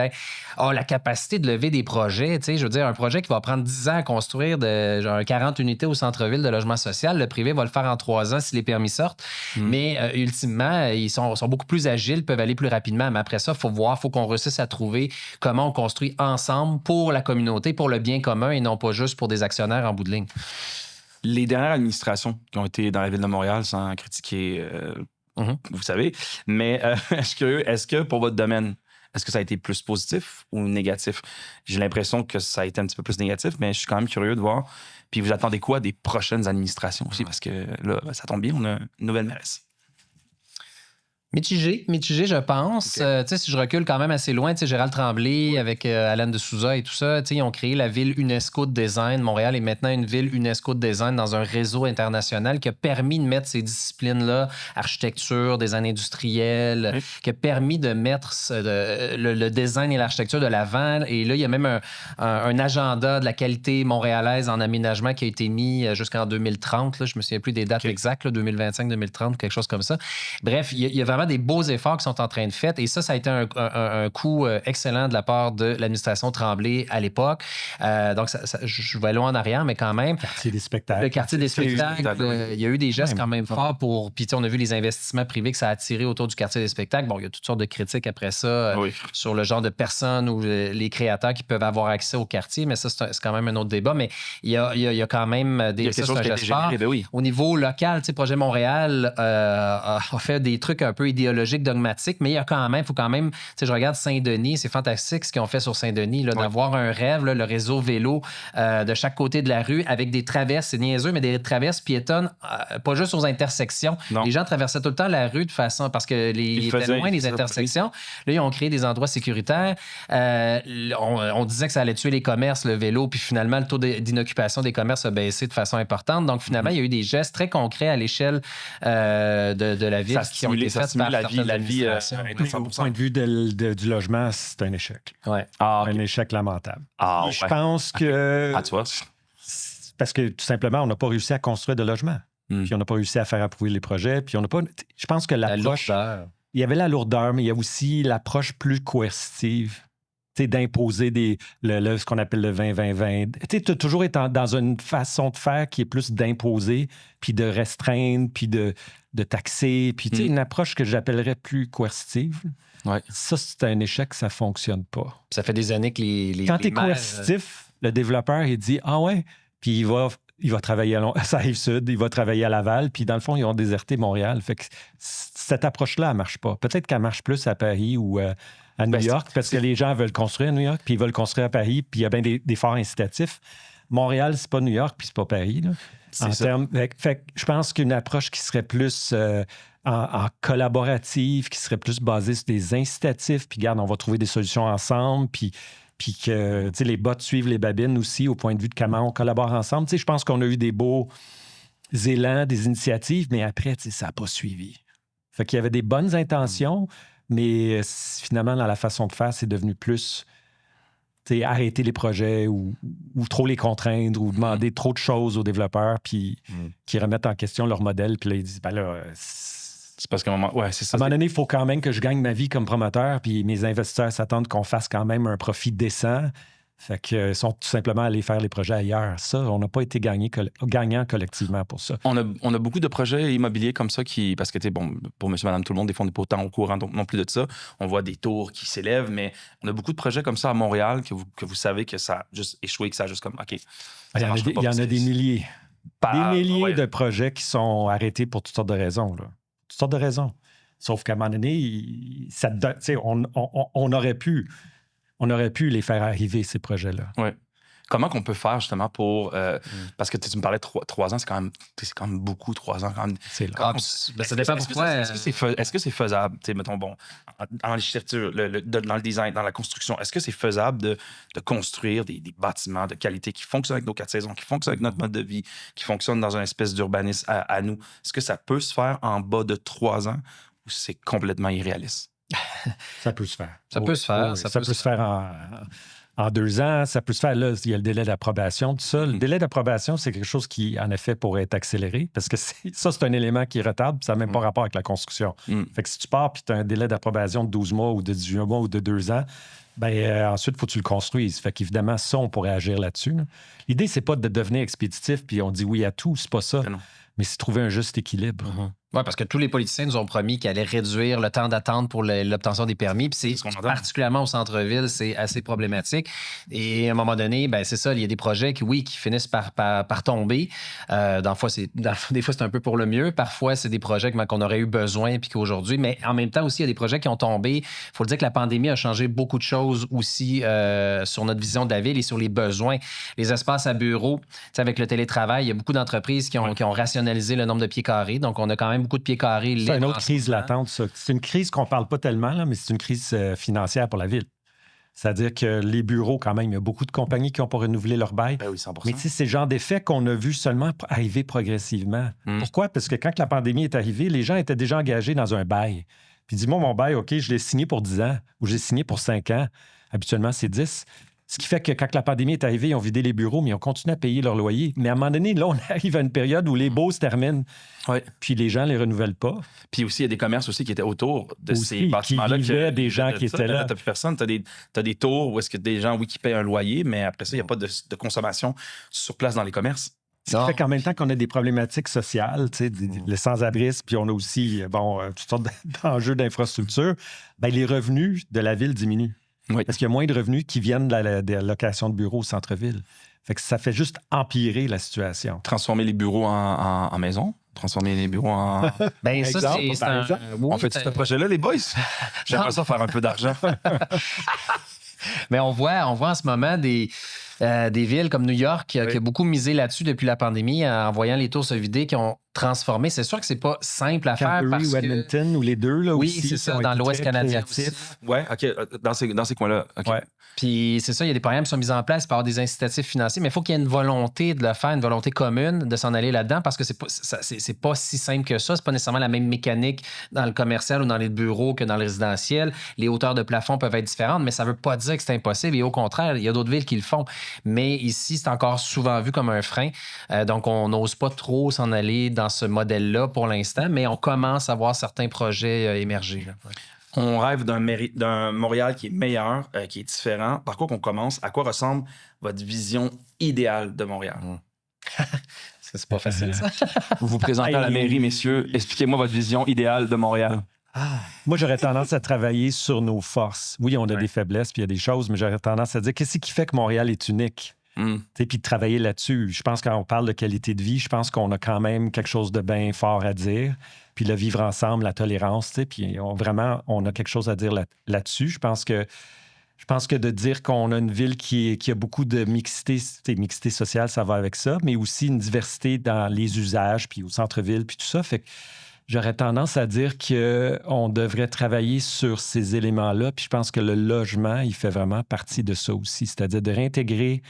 a la capacité de lever des projets. Je veux dire, un projet qui va prendre 10 ans à construire genre 40 unités au centre-ville de logement social, le privé va le faire en 3 ans si les permis sortent. Mais ultimement, ils sont beaucoup plus agiles, peuvent aller plus rapidement. Mais après ça, il faut qu'on réussisse à trouver comment on construit ensemble pour la communauté, pour le bien commun et non pas juste pour des actionnaires en bout de ligne. Les dernières administrations qui ont été dans la ville de Montréal, sans critiquer, vous savez, mais est-ce que pour votre domaine, est-ce que ça a été plus positif ou négatif? J'ai l'impression que ça a été un petit peu plus négatif, mais je suis quand même curieux de voir. Puis vous attendez quoi des prochaines administrations aussi? Parce que là, ça tombe bien, on a une nouvelle mairesse. Mitigé, je pense. Ok. Tu sais, si je recule quand même assez loin, tu sais, Gérald Tremblay avec Alain de Souza et tout ça, tu sais, ils ont créé la ville UNESCO de design. Montréal est maintenant une ville UNESCO de design dans un réseau international qui a permis de mettre ces disciplines-là, architecture, design industriel, Oui. qui a permis de mettre le design et l'architecture de l'avant. Et là, il y a même un agenda de la qualité montréalaise en aménagement qui a été mis jusqu'en 2030. Là, je me souviens plus des dates exactes, là, 2025, 2030, quelque chose comme ça. Bref, il y a vraiment des beaux efforts qui sont en train de faire. Et ça a été un coup excellent de la part de l'administration Tremblay à l'époque. Donc, je vais loin en arrière, mais quand même. Quartier des spectacles. Le quartier des spectacles, il y a eu des gestes quand même forts pour... Puis, tu sais, on a vu les investissements privés que ça a attiré autour du quartier des spectacles. Bon, il y a toutes sortes de critiques après ça sur le genre de personnes ou les créateurs qui peuvent avoir accès au quartier, mais ça, c'est quand même un autre débat. Mais il y a quand même des... Il y a quelque chose qui a été généré, ben oui. Au niveau local, tu sais, Projet Montréal a fait des trucs un peu idéologiques, dogmatiques, mais il faut quand même, tu sais, je regarde Saint-Denis, c'est fantastique ce qu'ils ont fait sur Saint-Denis, là, d'avoir un rêve, là, le réseau vélo de chaque côté de la rue avec des traverses, c'est niaiseux, mais des traverses piétonnes, pas juste aux intersections. Non. Les gens traversaient tout le temps la rue de façon, parce que ils étaient loin des intersections. Là, ils ont créé des endroits sécuritaires. On disait que ça allait tuer les commerces, le vélo, puis finalement, le taux d'inoccupation des commerces a baissé de façon importante. Donc, finalement, il y a eu des gestes très concrets à l'échelle de la ville qui ont été faits par la vie Au point de vue du logement, c'est un échec. Ouais. Un échec lamentable. Je pense que... tu vois. Parce que tout simplement, on n'a pas réussi à construire de logements. Puis on n'a pas réussi à faire approuver les projets. Puis on n'a pas... Je pense que l'approche... Il y avait la lourdeur, mais il y a aussi l'approche plus coercitive. D'imposer ce qu'on appelle le 20-20-20. Tu as toujours été dans une façon de faire qui est plus d'imposer, puis de restreindre, puis de taxer, puis une approche que j'appellerais plus coercitive. Ouais. Ça, c'est un échec, ça ne fonctionne pas. Ça fait des années que les Quand tu es coercitif, le développeur, il dit « Ah ouais », puis il va travailler à ça Rive-Sud, il va travailler à Laval, puis dans le fond, ils ont déserté Montréal. Fait que cette approche-là, elle ne marche pas. Peut-être qu'elle marche plus à Paris ou à New York, parce que les gens veulent construire à New York, puis ils veulent construire à Paris, puis il y a bien des forts incitatifs. Montréal, c'est pas New York, puis c'est pas Paris. Là, fait que je pense qu'une approche qui serait plus en collaborative, qui serait plus basée sur des incitatifs, puis regarde, on va trouver des solutions ensemble, puis que les bottes suivent les babines aussi au point de vue de comment on collabore ensemble. Je pense qu'on a eu des beaux élans, des initiatives, mais après, ça n'a pas suivi. Fait qu'il y avait des bonnes intentions, mais finalement, dans la façon de faire, c'est devenu plus arrêter les projets ou trop les contraindre ou demander trop de choses aux développeurs puis qui remettent en question leur modèle. Puis là, ils disent, ben là, c'est parce qu'à un moment, c'est ça. À un moment donné, il faut quand même que je gagne ma vie comme promoteur puis mes investisseurs s'attendent qu'on fasse quand même un profit décent. Fait qu'ils sont tout simplement allés faire les projets ailleurs. Ça, on n'a pas été gagnant collectivement pour ça. On a beaucoup de projets immobiliers comme ça parce que, pour monsieur, madame, tout le monde, des fois, on n'est pas autant au courant non plus de ça. On voit des tours qui s'élèvent, mais on a beaucoup de projets comme ça à Montréal que vous savez que ça a juste échoué, que ça a juste comme, OK. Il y en a des milliers. Des milliers de projets qui sont arrêtés pour toutes sortes de raisons. Là. Toutes sortes de raisons. Sauf qu'à un moment donné, on aurait pu les faire arriver, ces projets-là. Oui. Comment qu'on peut faire justement pour... parce que tu me parlais de 3 ans, c'est quand même beaucoup, 3 ans. Quand même. C'est là. Ça dépend pourquoi. Est-ce que c'est faisable, mettons, dans l'architecture, dans le design, dans la construction, est-ce que c'est faisable de construire des bâtiments de qualité qui fonctionnent avec nos 4 saisons, qui fonctionnent avec notre mode de vie, qui fonctionnent dans une espèce d'urbanisme à nous? Est-ce que ça peut se faire en bas de 3 ans ou c'est complètement irréaliste? Ça peut se faire. Ça peut se faire. Oui, ça peut se faire en 2 ans. Ça peut se faire, là, il y a le délai d'approbation, tout ça. Le délai d'approbation, c'est quelque chose qui, en effet, pourrait être accéléré parce que c'est un élément qui retarde puis ça n'a même pas rapport avec la construction. Fait que si tu pars puis tu as un délai d'approbation de 12 mois ou de 18 mois ou de 2 ans, ensuite, il faut que tu le construises. Fait qu'évidemment, ça, on pourrait agir là-dessus. Là. L'idée, c'est pas de devenir expéditif puis on dit oui à tout, c'est pas ça. Mais c'est trouver un juste équilibre. Oui, parce que tous les politiciens nous ont promis qu'ils allaient réduire le temps d'attente pour l'obtention des permis. Puis c'est particulièrement au centre-ville, c'est assez problématique. Et à un moment donné, c'est ça, il y a des projets qui finissent par tomber. Des fois, c'est un peu pour le mieux. Parfois, c'est des projets qu'on aurait eu besoin puis qu'aujourd'hui. Mais en même temps aussi, il y a des projets qui ont tombé. Il faut le dire que la pandémie a changé beaucoup de choses aussi sur notre vision de la ville et sur les besoins. Les espaces à bureaux, avec le télétravail, il y a beaucoup d'entreprises qui ont rationalisé le nombre de pieds carrés. Donc, on a quand même beaucoup de pieds carrés. C'est une libres autre en ce crise moment. latente, ça. C'est une crise qu'on ne parle pas tellement, là, mais c'est une crise financière pour la ville. C'est-à-dire que les bureaux, quand même, il y a beaucoup de compagnies qui n'ont pas renouvelé leur bail. Ben oui, 100%. Mais tu sais, c'est le genre d'effet qu'on a vu seulement arriver progressivement. Pourquoi? Parce que quand la pandémie est arrivée, les gens étaient déjà engagés dans un bail. Puis dis-moi, mon bail, OK, je l'ai signé pour 10 ans ou j'ai signé pour 5 ans. Habituellement, c'est 10. Ce qui fait que quand la pandémie est arrivée, ils ont vidé les bureaux, mais ils ont continué à payer leur loyer. Mais à un moment donné, là, on arrive à une période où les baux se terminent. Ouais. Puis les gens ne les renouvellent pas. Puis aussi, il y a des commerces aussi qui étaient autour de Aussi, ces bâtiments-là. qui vivaient des gens qui étaient là. T'as plus personne. T'as des tours où est-ce que des gens, oui, qui payent un loyer, mais après ça, il n'y a pas de consommation sur place dans les commerces. Ce qui fait qu'en même temps qu'on a des problématiques sociales, tu sais, le sans-abrisme, puis on a aussi toutes sortes d'enjeux d'infrastructure, ben, les revenus de la ville diminuent. Oui. Parce qu'il y a moins de revenus qui viennent de la location de bureaux au centre-ville. Fait que ça fait juste empirer la situation. Transformer les bureaux en maison. Transformer les bureaux en... Ben, ça, Exemple, c'est par un... exemple. oui, On fait ce projet-là, les boys? J'aimerais ça faire un peu d'argent. Mais on voit en ce moment des villes comme New York qui a beaucoup misé là-dessus depuis la pandémie en voyant les tours se vider, qui ont transformé. C'est sûr que c'est pas simple à faire Calgary parce ou que... Edmonton, ou les deux, là, Oui, aussi, c'est ça, qui ont dans été l'Ouest très canadien créatifs. aussi. Ouais, OK. Dans ces coins-là. OK. Ouais. Puis c'est ça, il y a des programmes qui sont mis en place pour avoir des incitatifs financiers, mais il faut qu'il y ait une volonté de le faire, une volonté commune de s'en aller là-dedans parce que c'est pas si simple que ça. C'est pas nécessairement la même mécanique dans le commercial ou dans les bureaux que dans le résidentiel. Les hauteurs de plafond peuvent être différentes, mais ça veut pas dire que c'est impossible. Et au contraire, il y a d'autres villes qui le font. Mais ici, c'est encore souvent vu comme un frein. Donc, on n'ose pas trop s'en aller dans ce modèle-là pour l'instant, mais on commence à voir certains projets émerger. Là. Ouais. On rêve d'un Montréal qui est meilleur, qui est différent. Par quoi qu'on commence? À quoi ressemble votre vision idéale de Montréal? C'est pas facile, ça. Vous vous présentez à la mairie, messieurs. Expliquez-moi votre vision idéale de Montréal. Moi, j'aurais tendance à travailler sur nos forces. Oui, on a des faiblesses, puis il y a des choses, mais j'aurais tendance à dire qu'est-ce qui fait que Montréal est unique? Puis de travailler là-dessus. Je pense que quand on parle de qualité de vie, je pense qu'on a quand même quelque chose de bien fort à dire. Puis le vivre ensemble, la tolérance, puis on a quelque chose à dire là-dessus. Je pense que de dire qu'on a une ville qui a beaucoup de mixité sociale, ça va avec ça, mais aussi une diversité dans les usages, puis au centre-ville, puis tout ça. Fait que j'aurais tendance à dire qu'on devrait travailler sur ces éléments-là. Puis je pense que le logement, il fait vraiment partie de ça aussi. C'est-à-dire de réintégrer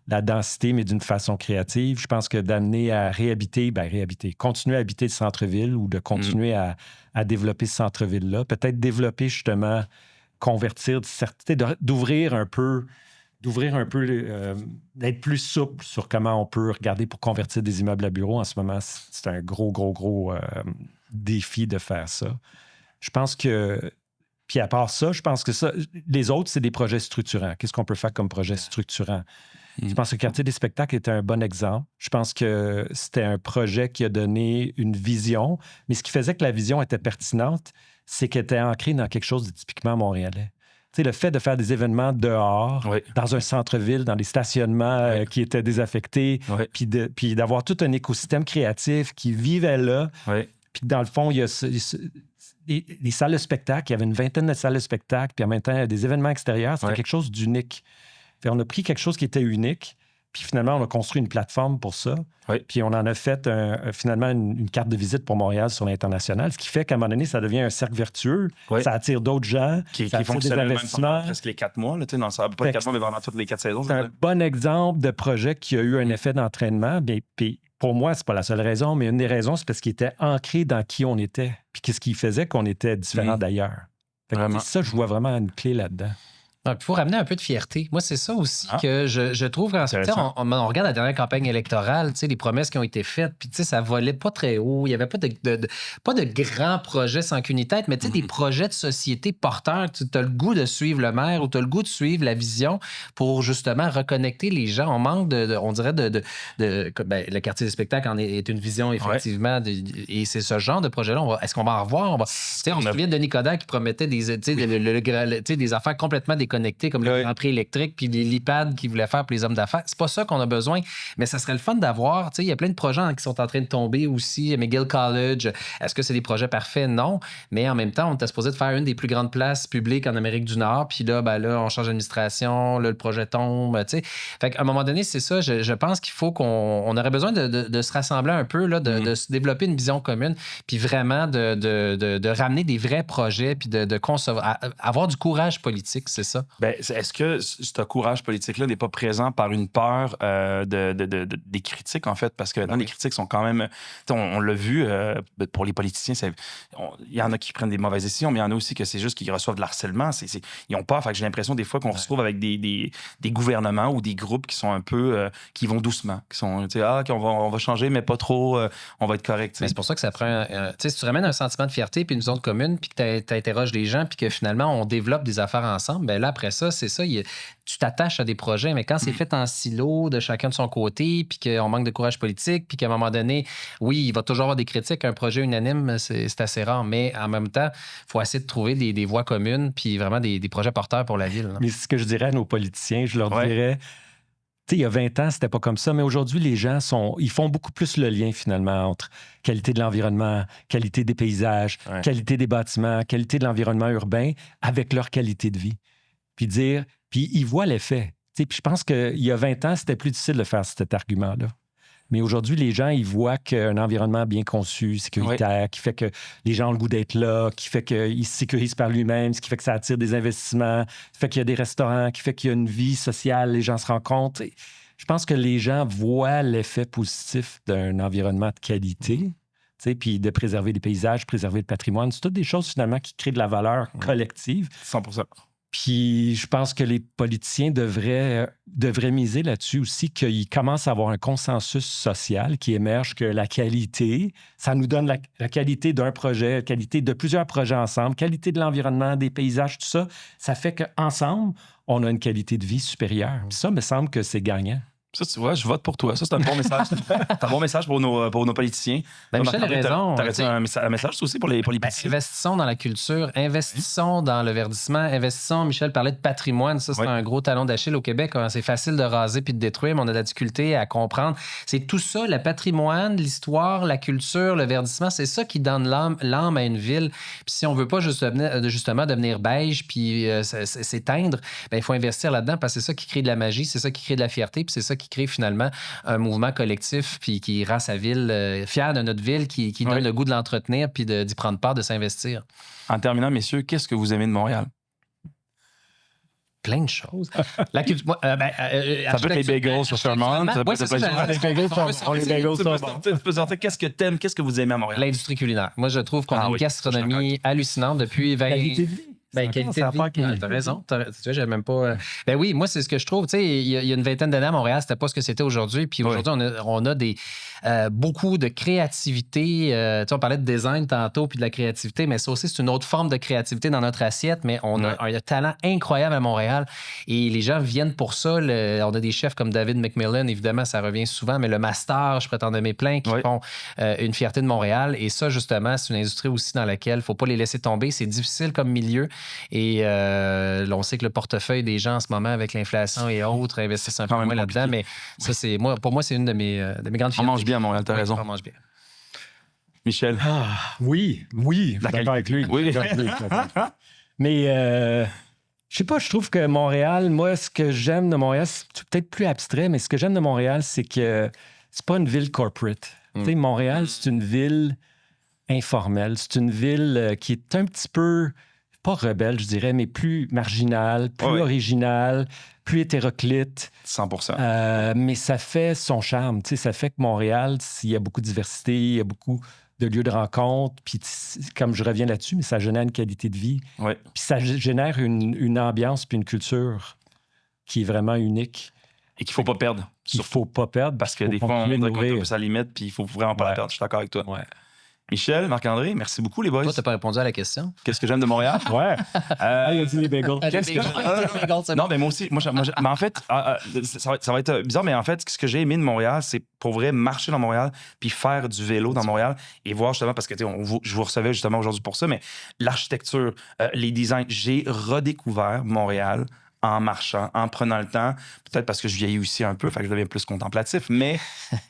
la densité, mais d'une façon créative. Je pense que d'amener à continuer à habiter le centre-ville ou de continuer à développer ce centre-ville-là. Peut-être développer justement, convertir, d'ouvrir un peu, d'être plus souple sur comment on peut regarder pour convertir des immeubles à bureaux. En ce moment, c'est un gros défi de faire ça. Je pense que... Puis à part ça, je pense que les autres, c'est des projets structurants. Qu'est-ce qu'on peut faire comme projet structurant? Je pense que le quartier des spectacles était un bon exemple. Je pense que c'était un projet qui a donné une vision, mais ce qui faisait que la vision était pertinente, c'est qu'elle était ancrée dans quelque chose de typiquement montréalais. Tu sais, le fait de faire des événements dehors, dans un centre-ville, dans des stationnements qui étaient désaffectés, puis d'avoir tout un écosystème créatif qui vivait là. Puis dans le fond, il y a les salles de spectacle, il y avait une vingtaine de salles de spectacle, puis en même temps, des événements extérieurs, c'était quelque chose d'unique. On a pris quelque chose qui était unique, puis finalement, on a construit une plateforme pour ça. Puis on en a fait finalement une carte de visite pour Montréal sur l'international, ce qui fait qu'à un moment donné, ça devient un cercle vertueux. Ça attire d'autres gens, qui ça font attire des investissements. Presque les 4 mois, là, pas les 4 mois, mais vraiment toutes les 4 saisons. C'est un bon exemple de projet qui a eu un effet d'entraînement. Puis pour moi, c'est pas la seule raison, mais une des raisons, c'est parce qu'il était ancré dans qui on était, puis qu'est-ce qui faisait qu'on était différent d'ailleurs. Ça, je vois vraiment une clé là-dedans. Il faut ramener un peu de fierté. Moi, c'est ça aussi que je trouve quand on regarde la dernière campagne électorale, les promesses qui ont été faites, puis ça volait pas très haut. Il n'y avait pas de grands projets sans qu'une tête, mais des projets de société porteurs. Tu as le goût de suivre le maire ou tu as le goût de suivre la vision pour justement reconnecter les gens. On manque on dirait le quartier des spectacles est une vision, effectivement, et c'est ce genre de projet-là. Est-ce qu'on va en revoir? On se souvient de Denis Coderre qui promettait des affaires complètement déconnectées connectés comme le Grand Prix électrique puis les lipads qu'ils voulaient faire pour les hommes d'affaires. C'est pas ça qu'on a besoin, mais ça serait le fun d'avoir. Tu sais, il y a plein de projets qui sont en train de tomber aussi. McGill College, est-ce que c'est des projets parfaits? Non. Mais en même temps, on était supposé de faire une des plus grandes places publiques en Amérique du Nord. Puis là, on change d'administration. Là, le projet tombe. Tu sais. Fait qu'à un moment donné, c'est ça. Je pense qu'il faut qu'on aurait besoin de se rassembler un peu, là, de se développer une vision commune, puis vraiment de ramener des vrais projets, puis de concevoir, avoir du courage politique, c'est ça. Ben, est-ce que ce courage politique-là n'est pas présent par une peur des critiques, en fait? Parce que les critiques sont quand même... On l'a vu, pour les politiciens, il y en a qui prennent des mauvaises décisions, mais il y en a aussi que c'est juste qu'ils reçoivent de l'harcèlement. Ils ont peur. Fait que j'ai l'impression des fois qu'on se retrouve avec des gouvernements ou des groupes qui sont un peu... qui vont doucement, qui sont... on va changer, mais pas trop, on va être correct. Mais c'est pour ça que ça prend... si tu ramènes un sentiment de fierté puis une zone commune, puis que tu interroges les gens, puis que finalement, on développe des affaires ensemble, ben là, après ça, c'est ça, tu t'attaches à des projets, mais quand c'est fait en silo, de chacun de son côté, puis qu'on manque de courage politique, puis qu'à un moment donné, oui, il va toujours avoir des critiques. Un projet unanime, c'est assez rare, mais en même temps, il faut essayer de trouver des voies communes, puis vraiment des projets porteurs pour la ville. Là. Mais ce que je dirais à nos politiciens, je leur dirais... Tu sais, il y a 20 ans, c'était pas comme ça, mais aujourd'hui, les gens ils font beaucoup plus le lien, finalement, entre qualité de l'environnement, qualité des paysages, qualité des bâtiments, qualité de l'environnement urbain, avec leur qualité de vie. Puis ils voient l'effet. Tu sais, puis je pense qu'il y a 20 ans, c'était plus difficile de faire cet argument-là. Mais aujourd'hui, les gens, ils voient qu'un environnement bien conçu, sécuritaire, qui fait que les gens ont le goût d'être là, qui fait qu'ils se sécurisent par lui-même, ce qui fait que ça attire des investissements, qui fait qu'il y a des restaurants, qui fait qu'il y a une vie sociale, les gens se rencontrent. Je pense que les gens voient l'effet positif d'un environnement de qualité, puis de préserver les paysages, préserver le patrimoine. C'est toutes des choses, finalement, qui créent de la valeur collective. 100%. Puis je pense que les politiciens devraient miser là-dessus aussi, qu'ils commencent à avoir un consensus social qui émerge, que la qualité, ça nous donne la qualité d'un projet, la qualité de plusieurs projets ensemble, qualité de l'environnement, des paysages, tout ça. Ça fait qu'ensemble, on a une qualité de vie supérieure. Puis ça, me semble que c'est gagnant. Ça, tu vois, je vote pour toi. Ça, c'est un bon message. C'est un bon message pour nos politiciens. Ben, Michel a raison. T'as un message aussi pour les politiciens? Investissons dans la culture, investissons dans le verdissement, investissons. Michel parlait de patrimoine. Ça, c'est un gros talon d'Achille au Québec. C'est facile de raser puis de détruire, mais on a de la difficulté à comprendre. C'est tout ça, le patrimoine, l'histoire, la culture, le verdissement, c'est ça qui donne l'âme à une ville. Puis si on veut pas justement devenir beige puis s'éteindre, ben, il faut investir là-dedans parce que c'est ça qui crée de la magie, c'est ça qui crée de la fierté, puis c'est ça qui crée finalement un mouvement collectif puis qui rend sa ville fière de notre ville, qui donne le goût de l'entretenir puis d'y prendre part, de s'investir. En terminant, messieurs, qu'est-ce que vous aimez de Montréal? Plein de choses. La culture, ça peut être les bagels sur Sherman. Ça peut être les bagels sont bons. Tu peux sortir qu'est-ce que t'aimes, qu'est-ce que vous aimez à Montréal? L'industrie culinaire. Moi, je trouve qu'on a une gastronomie hallucinante depuis 20 ans. Qualité de vie. T'as raison. Tu vois, j'avais même pas. Ben oui, moi, c'est ce que je trouve. Tu sais, il y a une vingtaine d'années à Montréal, c'était pas ce que c'était aujourd'hui. Puis aujourd'hui, on a beaucoup de créativité. Tu sais, on parlait de design tantôt, puis de la créativité, mais ça aussi, c'est une autre forme de créativité dans notre assiette. Mais on a un talent incroyable à Montréal. Et les gens viennent pour ça. On a des chefs comme David McMillan, évidemment, ça revient souvent, mais le Master, je pourrais t'en nommer plein, qui font une fierté de Montréal. Et ça, justement, c'est une industrie aussi dans laquelle il ne faut pas les laisser tomber. C'est difficile comme milieu. Et on sait que le portefeuille des gens en ce moment, avec l'inflation et autres, investissent un peu moins là-dedans. Mais ça, pour moi, c'est une de mes grandes fiertés. On mange bien à Montréal, t'as raison. On mange bien. Michel. Oui, d'accord avec lui. Oui. Mais je sais pas, je trouve que Montréal, moi, ce que j'aime de Montréal, c'est peut-être plus abstrait, mais ce que j'aime de Montréal, c'est que c'est pas une ville corporate. Tu sais, Montréal, c'est une ville informelle. C'est une ville qui est un petit peu, pas rebelle, je dirais, mais plus marginale, plus originale, plus hétéroclite. 100%. Mais ça fait son charme. Tu sais, ça fait que Montréal, il y a beaucoup de diversité, il y a beaucoup de lieux de rencontre. Puis, comme je reviens là-dessus, mais ça génère une qualité de vie. Ouais. Puis ça génère une ambiance puis une culture qui est vraiment unique. Et qu'il ne faut pas perdre. Il ne faut pas perdre. Parce que des fois, on est à sa limite, puis il ne faut vraiment pas la perdre. Je suis d'accord avec toi. Ouais. Michel, Marc-André, merci beaucoup, les boys. Toi, tu n'as pas répondu à la question. Qu'est-ce que j'aime de Montréal? Ouais. Il a dit les bagels. Non, mais moi aussi, mais en fait, ça va être bizarre, mais en fait, ce que j'ai aimé de Montréal, c'est pour vrai marcher dans Montréal, puis faire du vélo dans Montréal et voir justement, parce que je vous recevais justement aujourd'hui pour ça, mais l'architecture, les designs, j'ai redécouvert Montréal en marchant, en prenant le temps. Peut-être parce que je vieillis aussi un peu, fait que je deviens plus contemplatif. Mais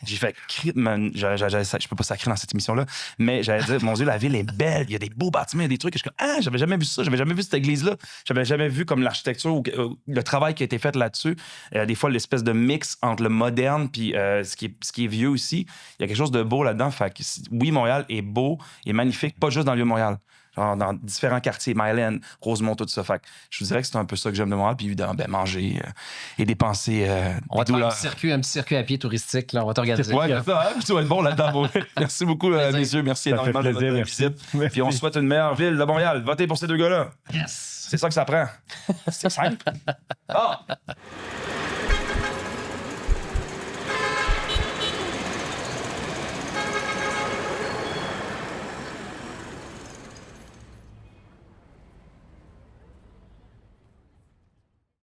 j'ai fait... Je peux pas sacrer dans cette émission-là, mais j'allais dire, mon Dieu, la ville est belle. Il y a des beaux bâtiments, il y a des trucs. Je suis comme, ah, j'avais jamais vu ça. J'avais jamais vu cette église-là. J'avais jamais vu comme l'architecture ou le travail qui a été fait là-dessus. Des fois, l'espèce de mix entre le moderne puis ce qui est vieux aussi. Il y a quelque chose de beau là-dedans. Fait que, oui, Montréal est beau et magnifique, pas juste dans le Vieux-Montréal. Genre dans différents quartiers, Mylène, Rosemont, tout ça. Fait que je vous dirais que c'est un peu ça que j'aime de Montréal. Puis évidemment, manger et dépenser On va te faire un petit circuit à pied touristique. Là. On va t'organiser. Ouais, ça, tu vas être bon là-dedans. Merci beaucoup, messieurs. Merci énormément de votre visite. Puis on se souhaite une meilleure ville de Montréal. Votez pour ces deux gars-là. Yes! C'est ça que ça prend. C'est simple. Ah!